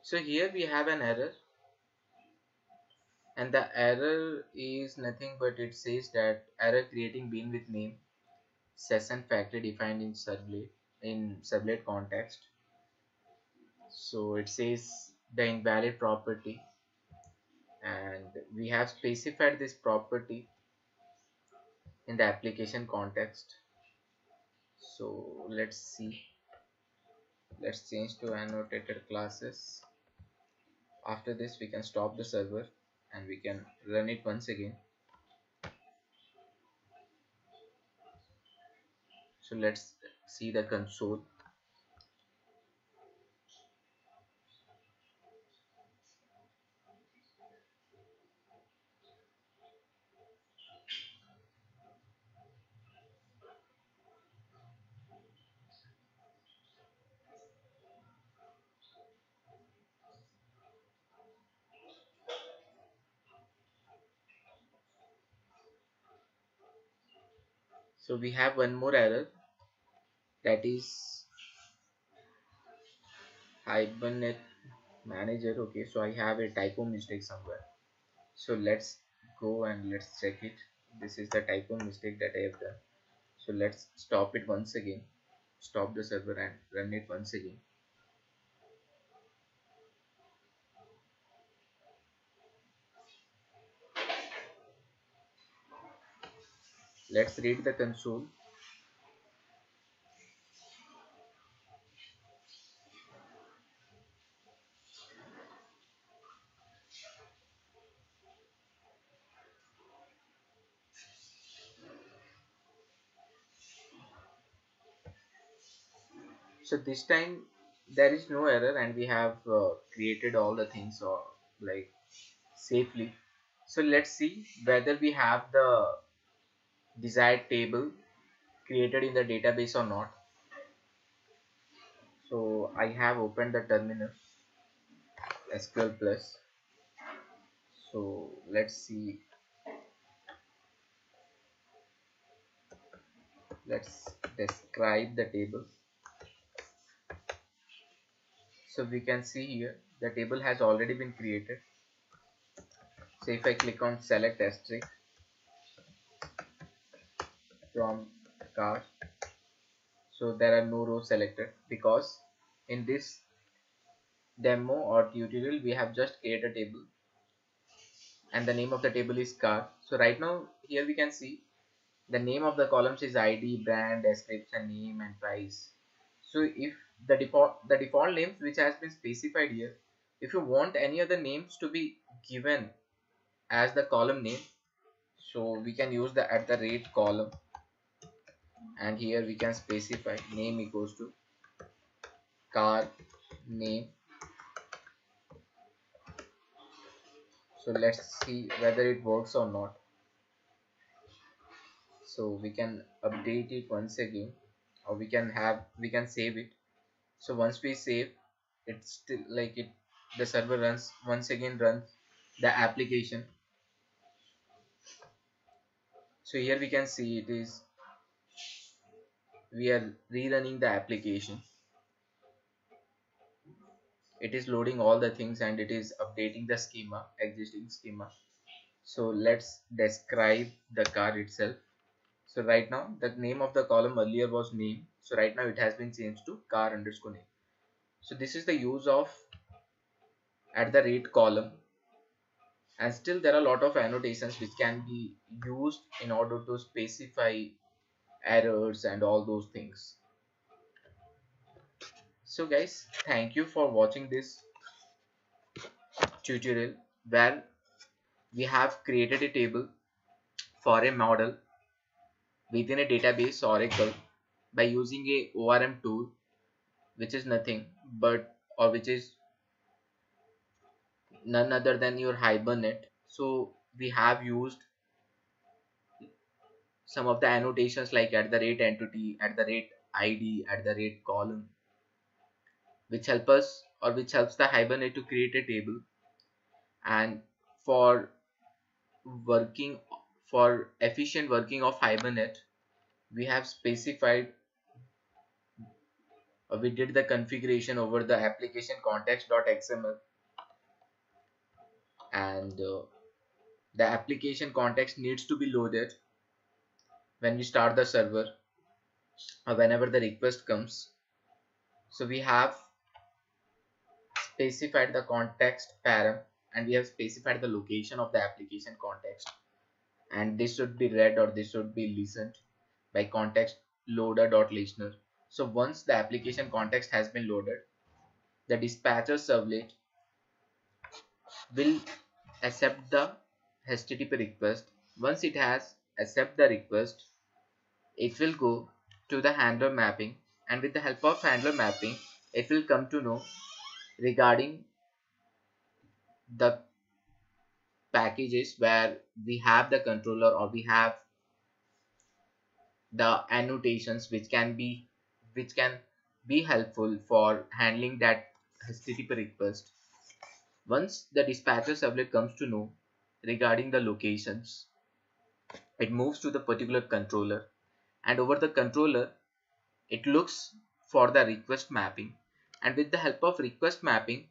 So here we have an error, and the error is nothing but it says that error creating bean with name session factory defined in servlet context. So it says the invalid property, and we have specified this property in the application context. So let's see, let's change to annotated classes. After this we can stop the server and we can run it once again. So let's see the console. So we have one more error, that is Hibernate manager. Okay, so I have a typo mistake somewhere. So let's go and let's check it. This is the typo mistake that I have done. So let's stop it once again, stop the server and run it once again. Let's read the console. So this time there is no error and we have created all the things like safely. So let's see whether we have the desired table created in the database or not. So I have opened the terminal SQL plus. So let's see, let's describe the table. So we can see here the table has already been created. So if I click on select asterisk from car, so there are no rows selected because in this demo or tutorial we have just created a table and the name of the table is car. So right now here we can see the name of the columns is ID, brand, description, name and price. So if the default names which has been specified here, if you want any other names to be given as the column name, so we can use the at the rate column, and here we can specify name equals to car name. So let's see whether it works or not. So we can update it once again, or we can save it. So once we save, it's still like it, the server runs once again, runs the application. So here we can see it is, we are rerunning the application. It is loading all the things and it is updating the schema, existing schema. So let's describe the car itself. So right now the name of the column earlier was name, so right now it has been changed to car underscore name. So this is the use of at the rate column, and still there are a lot of annotations which can be used in order to specify errors and all those things. So guys, thank you for watching this tutorial where we have created a table for a model within a database Oracle by using a ORM tool, which is nothing but, or which is none other than your Hibernate. So we have used some of the annotations like at the rate entity, at the rate ID, at the rate column, which help us, or which helps the Hibernate to create a table. And for working, for efficient working of Hibernate, we have specified, we did the configuration over the application context.xml, and the application context needs to be loaded when we start the server or whenever the request comes. So we have specified the context param, and we have specified the location of the application context, and this should be read or this should be listened by context loader.listener. So once the application context has been loaded, the dispatcher servlet will accept the HTTP request. Once it has accept the request, it will go to the handler mapping, and with the help of handler mapping, it will come to know regarding the packages where we have the controller or we have the annotations which can be helpful for handling that HTTP request. Once the dispatcher servlet comes to know regarding the locations, it moves to the particular controller, and over the controller it looks for the request mapping, and with the help of request mapping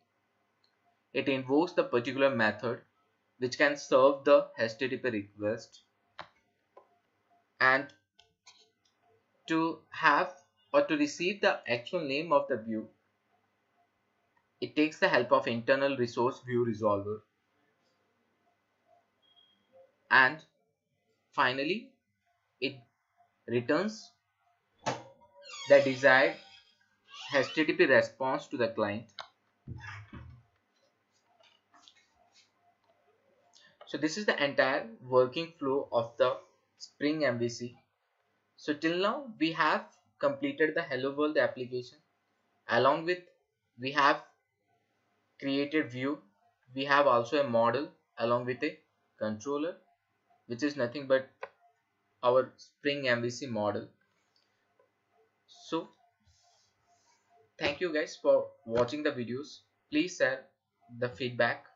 it invokes the particular method which can serve the HTTP request. And to have or to receive the actual name of the view, it takes the help of internal resource view resolver, and finally it returns the desired HTTP response to the client. So this is the entire working flow of the Spring MVC. So till now we have completed the Hello World application. Along with we have created view, we have also a model along with a controller, which is nothing but our Spring MVC model. So thank you guys for watching the videos. Please share the feedback